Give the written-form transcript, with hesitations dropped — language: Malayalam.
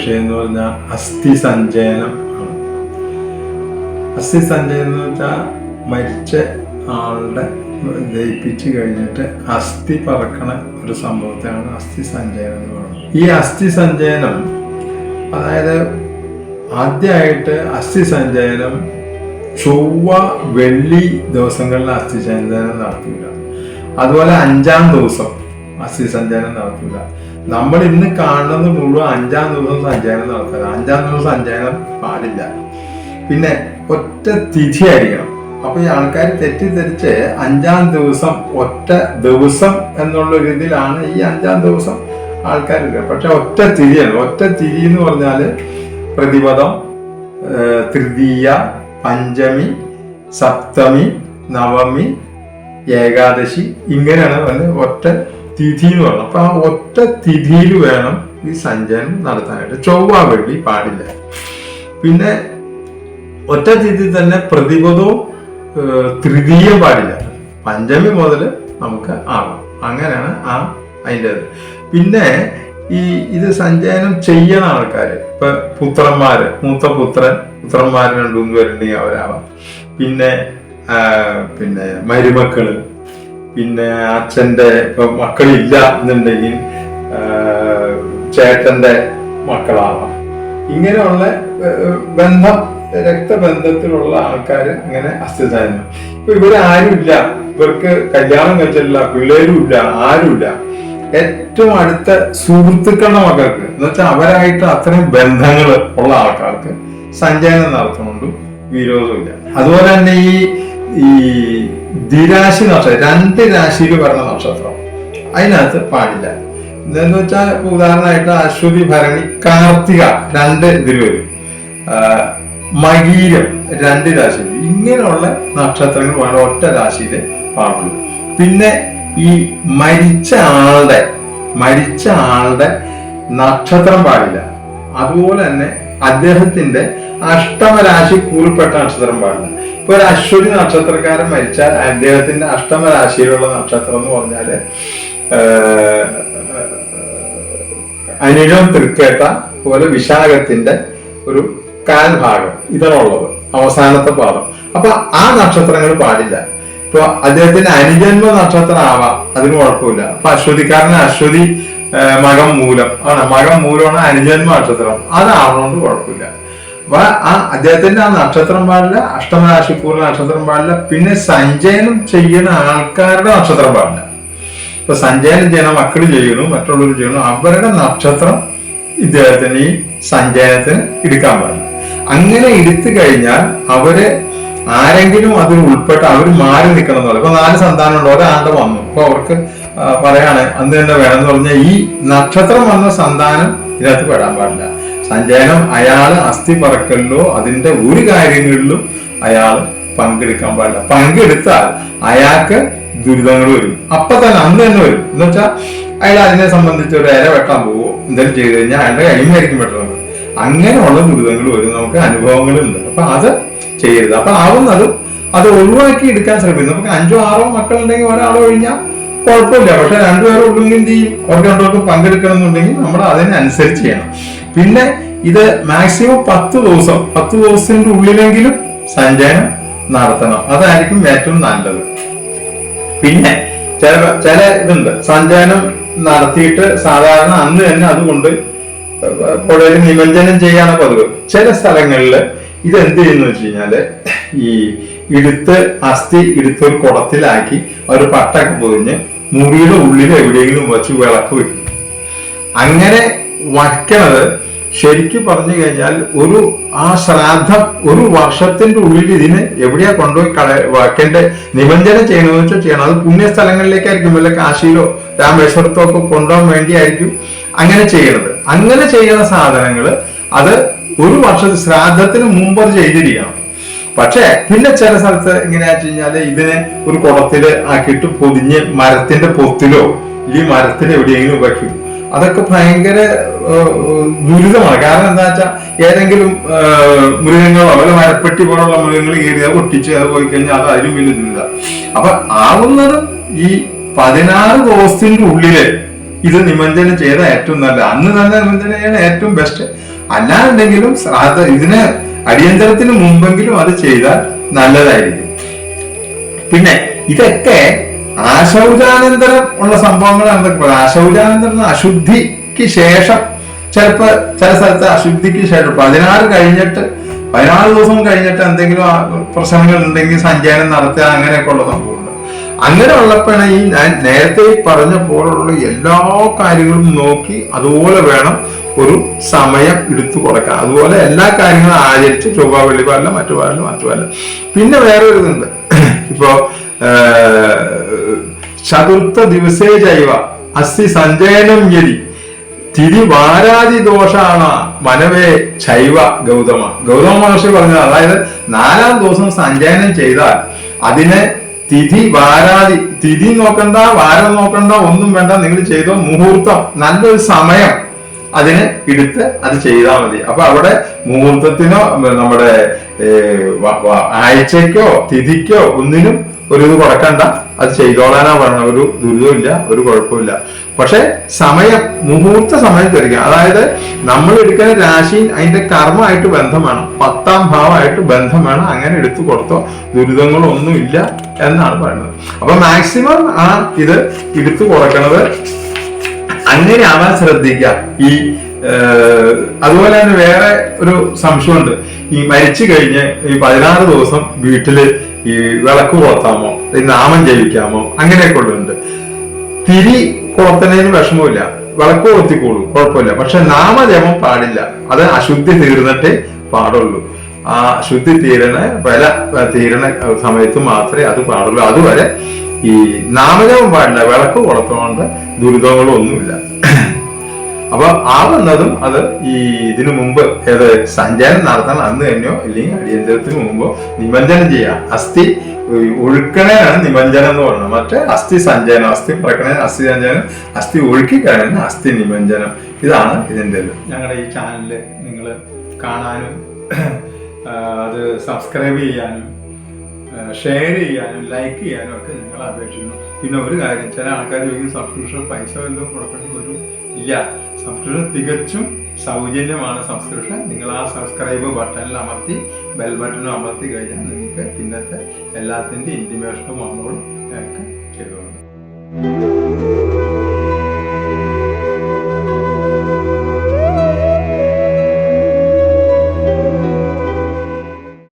വിഷയം എന്ന് പറഞ്ഞാൽ അസ്ഥി സഞ്ചയനം ആണ്. അസ്ഥി സഞ്ചയനം എന്ന് വെച്ചാൽ മരിച്ച ആളുടെ ദഹിപ്പിച്ച് കഴിഞ്ഞിട്ട് അസ്ഥി പറക്കണ ഒരു സംഭവത്തെയാണ് അസ്ഥി സഞ്ചയനം എന്ന് പറയുന്നത്. ഈ അസ്ഥി സഞ്ചയനം അതായത് ആദ്യമായിട്ട് അസ്ഥി സഞ്ചയനം ചൊവ്വ വെള്ളി ദിവസങ്ങളിൽ അസ്ഥി സഞ്ചയനം നടത്തൂല. അതുപോലെ 5-ാം ദിവസം അസ്ഥി സഞ്ചയനം നടത്തൂല. നമ്മൾ ഇന്ന് കാണുന്നത് മുഴുവൻ 5-ാം ദിവസം സഞ്ചയനം നടത്തില്ല. 5-ാം ദിവസം സഞ്ചയനം പാടില്ല. പിന്നെ ഒറ്റ തിഥി ആയിരിക്കണം. അപ്പൊ ഈ ആൾക്കാർ തെറ്റിദ്ധരിച്ച് 5-ാം ദിവസം ഒറ്റ ദിവസം എന്നുള്ള രീതിയിലാണ് ഈ 5-ാം ദിവസം ആൾക്കാരില്ല. പക്ഷെ ഒറ്റ തിരിയാണ്. ഒറ്റ തിരി എന്ന് പറഞ്ഞാല് പ്രതിപദം, തൃതീയ, പഞ്ചമി, സപ്തമി, നവമി, ഏകാദശി, ഇങ്ങനെയാണ് ഒറ്റ തിഥി എന്ന് പറയുന്നത്. അപ്പൊ ആ ഒറ്റ തിഥിയിൽ വേണം ഈ സഞ്ചയനം നടത്താനായിട്ട്. ചൊവ്വ വെള്ളി പാടില്ല. പിന്നെ ഒറ്റ തിഥി തന്നെ പ്രതിപദവും തൃതീയം പാടില്ല. പഞ്ചമി മുതൽ നമുക്ക് ആവാം. അങ്ങനെയാണ് അതിൻ്റെ. പിന്നെ ഇത് സഞ്ചയനം ചെയ്യണ ആൾക്കാര്, ഇപ്പൊ പുത്രന്മാര്, പുത്രന്മാര് 2-3 പേരുണ്ടെങ്കിൽ അവരാവാം. പിന്നെ മരുമക്കള്, പിന്നെ അച്ഛന്റെ ഇപ്പൊ മക്കളില്ല എന്നുണ്ടെങ്കിൽ ചേട്ടന്റെ മക്കളാവാം. ഇങ്ങനെയുള്ള ബന്ധം, രക്തബന്ധത്തിലുള്ള ആൾക്കാര് അങ്ങനെ അസ്ഥി സഞ്ചയനം. ഇപ്പൊ ഇവരാരുമില്ല, ഇവർക്ക് കല്യാണം കഴിച്ചിട്ടില്ല, പിള്ളേരും ഇല്ല, ആരുമില്ല. ഏറ്റവും അടുത്ത സുഹൃത്തുക്കളുടെ മക്കൾക്ക് എന്ന് വെച്ചാൽ അവരായിട്ട് അത്രയും ബന്ധങ്ങൾ ഉള്ള ആൾക്കാർക്ക് സഞ്ചയനം നടത്തുന്നുണ്ട്, വിരോധമില്ല. അതുപോലെ തന്നെ ഈ ദ്വിരാശി നക്ഷത്രം, 2 രാശിയിൽ വരുന്ന നക്ഷത്രം, അതിനകത്ത് പാടില്ല. എന്താന്ന് വെച്ചാൽ ഉദാഹരണമായിട്ട് അശ്വതി, ഭരണി, കാർത്തിക 2 ഇതിൽ വരും. മകീരം 2 രാശിയിൽ. ഇങ്ങനെയുള്ള നക്ഷത്രങ്ങൾ വേണം ഒറ്റ രാശിയില് പാടുള്ളൂ. പിന്നെ ഈ മരിച്ച ആളുടെ നക്ഷത്രം പാടില്ല. അതുപോലെ തന്നെ അദ്ദേഹത്തിന്റെ അഷ്ടമരാശി കൂറിൽപ്പെട്ട നക്ഷത്രം പാടില്ല. ഇപ്പൊ ഒരു അശ്വതി നക്ഷത്രക്കാരൻ മരിച്ചാൽ അദ്ദേഹത്തിന്റെ അഷ്ടമരാശിയിലുള്ള നക്ഷത്രം എന്ന് പറഞ്ഞാല് അനിഴം, തൃക്കേട്ട, പോലെ വിശാഖത്തിന്റെ ഒരു കാൽഭാഗം ഇതാണുള്ളത്, അവസാനത്തെ പാദം. അപ്പൊ ആ നക്ഷത്രങ്ങൾ പാടില്ല. ഇപ്പൊ അദ്ദേഹത്തിന് അനുജന്മ നക്ഷത്രം ആവാം, അതിന് കുഴപ്പമില്ല. അപ്പൊ അശ്വതിക്കാരന് അശ്വതി മകം മൂലം ആണ്, മകം മൂലമാണ് അനുജന്മ നക്ഷത്രം, അതാവണോണ്ട് കുഴപ്പമില്ല. അപ്പൊ അദ്ദേഹത്തിന്റെ ആ നക്ഷത്രം പാടില്ല, അഷ്ടമരാശിക്കൂറിന്റെ നക്ഷത്രം പാടില്ല. പിന്നെ സഞ്ചയനം ചെയ്യുന്ന ആൾക്കാരുടെ നക്ഷത്രം പാടില്ല. ഇപ്പൊ സഞ്ചയനം ചെയ്യണ മക്കൾ ചെയ്യണു, മറ്റുള്ളവർ ചെയ്യണു, അവരുടെ നക്ഷത്രം ഇദ്ദേഹത്തിന് ഈ സഞ്ചയനത്തിന് എടുക്കാൻ പാടില്ല. അങ്ങനെ എടുത്തു കഴിഞ്ഞാൽ അവര് ആരെങ്കിലും അതിൽ ഉൾപ്പെട്ട് അവർ മാറി നിൽക്കണം എന്ന് പറയും. ഇപ്പൊ 4 സന്താനമുണ്ട്, ഒരാണ്ട് വന്നു, അപ്പൊ അവർക്ക് പറയാണ് അന്ന് തന്നെ വേണമെന്ന് പറഞ്ഞാൽ ഈ നക്ഷത്രം വന്ന സന്താനം ഇതിനകത്ത് പെടാൻ പാടില്ല. സഞ്ചയനം അയാള് അസ്ഥി പറക്കലിലോ അതിന്റെ ഒരു കാര്യങ്ങളിലും അയാൾ പങ്കെടുക്കാൻ പാടില്ല. പങ്കെടുത്താൽ അയാൾക്ക് ദുരിതങ്ങൾ വരും. അപ്പൊ തന്നെ അന്ന് തന്നെ വരും. എന്ന് വെച്ചാൽ അയാൾ അതിനെ സംബന്ധിച്ച് ഒരു ഇര വെട്ടാൻ പോവോ എന്തെങ്കിലും ചെയ്ത് കഴിഞ്ഞാൽ അയാളുടെ കൈമായിരിക്കും പെട്ടെന്ന്. അങ്ങനെയുള്ള ദുരിതങ്ങൾ വരും, നമുക്ക് അനുഭവങ്ങളുണ്ട്. അപ്പൊ അത് ചെയ്യരുത്. അപ്പൊ ആവുന്നത് അത് ഒഴിവാക്കി എടുക്കാൻ ശ്രമിക്കും. നമുക്ക് 5-6 മക്കളുണ്ടെങ്കിൽ ഒരാൾ കഴിഞ്ഞാൽ കുഴപ്പമില്ല. പക്ഷെ 2 പേരെ ഉള്ളെങ്കിൽ എന്ത് ചെയ്യും, അവർക്ക് 2 പേർക്ക് പങ്കെടുക്കണം എന്നുണ്ടെങ്കിൽ നമ്മൾ അതിനനുസരിച്ച് ചെയ്യണം. പിന്നെ ഇത് മാക്സിമം 10 ദിവസത്തിന്റെ ഉള്ളിലെങ്കിലും സഞ്ചയനം നടത്തണം. അതായിരിക്കും ഏറ്റവും നല്ലത്. പിന്നെ ചില ഇതുണ്ട്, സഞ്ചയനം നടത്തിയിട്ട് സാധാരണ അന്ന് തന്നെ അതുകൊണ്ട് പുഴയിൽ നിമഞ്ജനം ചെയ്യാനാണ് പതിവ്. ചില സ്ഥലങ്ങളിൽ ഇതെന്ത് ചെയ്യുന്ന വെച്ച് കഴിഞ്ഞാല് ഈ അസ്ഥി എടുത്തൊരു കുടത്തിലാക്കി ഒരു പട്ടൊക്കെ പൊതിഞ്ഞ് മുറിയുടെ ഉള്ളിൽ എവിടെയെങ്കിലും വെച്ച് വിളക്ക് വെക്കും. അങ്ങനെ വയ്ക്കണത് ശരിക്കും പറഞ്ഞു കഴിഞ്ഞാൽ ആ ശ്രാദ്ധം ഒരു വർഷത്തിന്റെ ഉള്ളിൽ ഇതിന് എവിടെയാ കൊണ്ടുപോയി വയ്ക്കേണ്ട നിമഞ്ജനം ചെയ്യണമെന്ന് വെച്ചാൽ ചെയ്യണം. അത് പുണ്യസ്ഥലങ്ങളിലേക്കായിരിക്കും, വല്ല കാശിയിലോ രാമേശ്വരത്തോ ഒക്കെ കൊണ്ടുപോകാൻ വേണ്ടിയായിരിക്കും അങ്ങനെ ചെയ്യണത്. അങ്ങനെ ചെയ്യുന്ന സാധനങ്ങള് അത് ഒരു വർഷത്തെ ശ്രാദ്ധത്തിന് മുമ്പ് അത് ചെയ്തിരിക്കണം. പക്ഷെ പിന്നെ ചില സ്ഥലത്ത് എങ്ങനെയാ വെച്ച് കഴിഞ്ഞാല് ഇതിനെ ഒരു കുടത്തില് ആക്കിയിട്ട് പൊതിഞ്ഞ് മരത്തിന്റെ പൊത്തിലോ ഈ മരത്തിൽ എവിടെയെങ്കിലും വയ്ക്കും. അതൊക്കെ ഭയങ്കര ദുരിതമാണ്. കാരണം എന്താ വെച്ചാൽ ഏതെങ്കിലും മൃഗങ്ങളോ അല്ല മരപ്പെട്ടി പോലുള്ള മൃഗങ്ങൾ കയറി അത് പൊട്ടിച്ച് അത് പോയി കഴിഞ്ഞാൽ അത് അതിലും വലിയ ദുരിതം. അപ്പൊ ആവുന്നത് ഈ 16 ദിവസത്തിന്റെ ഉള്ളില് ഇത് നിമഞ്ജനം ചെയ്ത ഏറ്റവും നല്ല, അന്ന് തന്നെ നിമഞ്ജനം ചെയ്യണ ഏറ്റവും ബെസ്റ്റ്. അല്ലാണ്ടെങ്കിലും ഇതിന് അടിയന്തരത്തിന് മുമ്പെങ്കിലും അത് ചെയ്താൽ നല്ലതായിരിക്കും. പിന്നെ ഇതൊക്കെ ആശൗചാനന്തരം ഉള്ള സംഭവങ്ങൾ എന്തൊക്കെ പറയാം. ആശൗചാനന്തരം അശുദ്ധിക്ക് ശേഷം, ചിലപ്പോ ചില സ്ഥലത്ത് അശുദ്ധിക്ക് ശേഷം 16 ദിവസം കഴിഞ്ഞിട്ട് എന്തെങ്കിലും പ്രശ്നങ്ങൾ ഉണ്ടെങ്കിൽ സഞ്ചയനം നടത്തുക, അങ്ങനെയൊക്കെ ഉള്ള സംഭവമുണ്ട്. അങ്ങനെ ഉള്ളപ്പോഴാണ് ഈ ഞാൻ നേരത്തെ പറഞ്ഞ പോലുള്ള എല്ലാ കാര്യങ്ങളും നോക്കി അതുപോലെ വേണം ഒരു സമയം എടുത്തു കൊടുക്കാൻ. അതുപോലെ എല്ലാ കാര്യങ്ങളും ആചരിച്ച് ചൊവ്വ വെള്ളി പാടില്ല, മറ്റു പാടില്ല. പിന്നെ വേറെ ഒരു ഇതുണ്ട്. ഇപ്പോ ചതുർത്ഥ ദിവസേ ജൈവ അസ്ഥി സഞ്ചയനം യതി തിരി വാരാതി ദോഷാണ് മനവേ ശൈവ ഗൗതമ മഹർഷി പറഞ്ഞത്. അതായത് 4-ാം ദിവസം സഞ്ചയനം ചെയ്താൽ അതിനെ തിഥി നോക്കണ്ട, വാരം നോക്കണ്ട, ഒന്നും വേണ്ട, നിങ്ങൾ ചെയ്തോ. മുഹൂർത്തം, നല്ലൊരു സമയം അതിന് എടുത്ത് അത് ചെയ്താൽ മതി. അപ്പൊ അവിടെ മുഹൂർത്തത്തിനോ നമ്മുടെ ആഴ്ചക്കോ തിഥിക്കോ ഒന്നിനും ഒരു ഇത് കൊടുക്കണ്ട, അത് ചെയ്തോളാനാ പറഞ്ഞ. ഒരു ദുരിതമില്ല, ഒരു കുഴപ്പമില്ല. പക്ഷെ സമയം, മുഹൂർത്ത സമയം തിരിക്കുക. അതായത് നമ്മൾ എടുക്കുന്ന രാശി അതിന്റെ കർമ്മമായിട്ട് ബന്ധം വേണം, 10ാം ഭാവമായിട്ട് ബന്ധം വേണം. അങ്ങനെ എടുത്തു കൊടുത്തോ, ദുരിതങ്ങളൊന്നും ഇല്ല എന്നാണ് പറയുന്നത്. അപ്പൊ മാക്സിമം ആ ഇത് എടുത്തു കൊടുക്കണത് അങ്ങനെ ആവാൻ ശ്രദ്ധിക്കുക. അതുപോലെ തന്നെ വേറെ ഒരു സംശയമുണ്ട്. ഈ മരിച്ചു കഴിഞ്ഞ് ഈ 16 ദിവസം വീട്ടില് ഈ വിളക്ക് കൊളുത്താമോ, നാമം ജപിക്കാമോ, അങ്ങനെയൊക്കെ ഉള്ളുണ്ട്. തിരി കൊളുത്തുന്നതിന് വിഷമമില്ല, വിളക്ക് കൊളുത്തിക്കോളൂ, കുഴപ്പമില്ല. പക്ഷെ നാമജപം പാടില്ല. അത് അശുദ്ധി തീർന്നിട്ടേ പാടുള്ളൂ. ആ അശുദ്ധി തീരണ സമയത്ത് മാത്രമേ അത് പാടുള്ളൂ. അതുവരെ ഈ നാമജപം പാടില്ല. വിളക്ക് കൊളുത്തുകൊണ്ട് ദുരിതങ്ങളൊന്നുമില്ല. അപ്പൊ ആവുന്നതും അത് ഈ ഇതിനു മുമ്പ് സഞ്ചയനം നടത്താൻ അന്ന് തന്നെയോ ഇല്ലെങ്കിൽ അടിയന്തരത്തിന് മുമ്പോ നിമഞ്ജനം ചെയ്യാം. അസ്ഥി ഒഴുക്കണേനാണ് നിമഞ്ജനം എന്ന് പറയുന്നത്. മറ്റേ അസ്ഥി സഞ്ചയനം, അസ്ഥി പറക്കണേ അസ്ഥി സഞ്ചയനം, അസ്ഥി ഒഴുക്കി കഴിഞ്ഞ അസ്ഥി നിമഞ്ജനം. ഇതാണ് ഇതിൻ്റെ. ഞങ്ങളുടെ ഈ ചാനലില് നിങ്ങൾ കാണാനും അത് സബ്സ്ക്രൈബ് ചെയ്യാനും ഷെയർ ചെയ്യാനും ലൈക്ക് ചെയ്യാനും ഒക്കെ നിങ്ങൾ അപേക്ഷിക്കുന്നു. പിന്നെ ഒരു കാര്യം, ചില ആൾക്കാർ ചോദിക്കും സബ്സ്ക്രിപ്ഷൻ പൈസ വല്ലതും കൊടുക്കേണ്ടി വരും. ഇല്ല, സബ്സ്ക്രിപ്ഷൻ തികച്ചും സൗജന്യമാണ്. സബ്സ്ക്രിപ്ഷൻ നിങ്ങൾ ആ സബ്സ്ക്രൈബ് ബട്ടണിൽ അമർത്തി ബെൽ ബട്ടണും അമർത്തി കഴിഞ്ഞാൽ നിങ്ങൾക്ക് പിന്നത്തെ എല്ലാത്തിൻ്റെ ഇൻറ്റിമേഷനും വന്നോളും.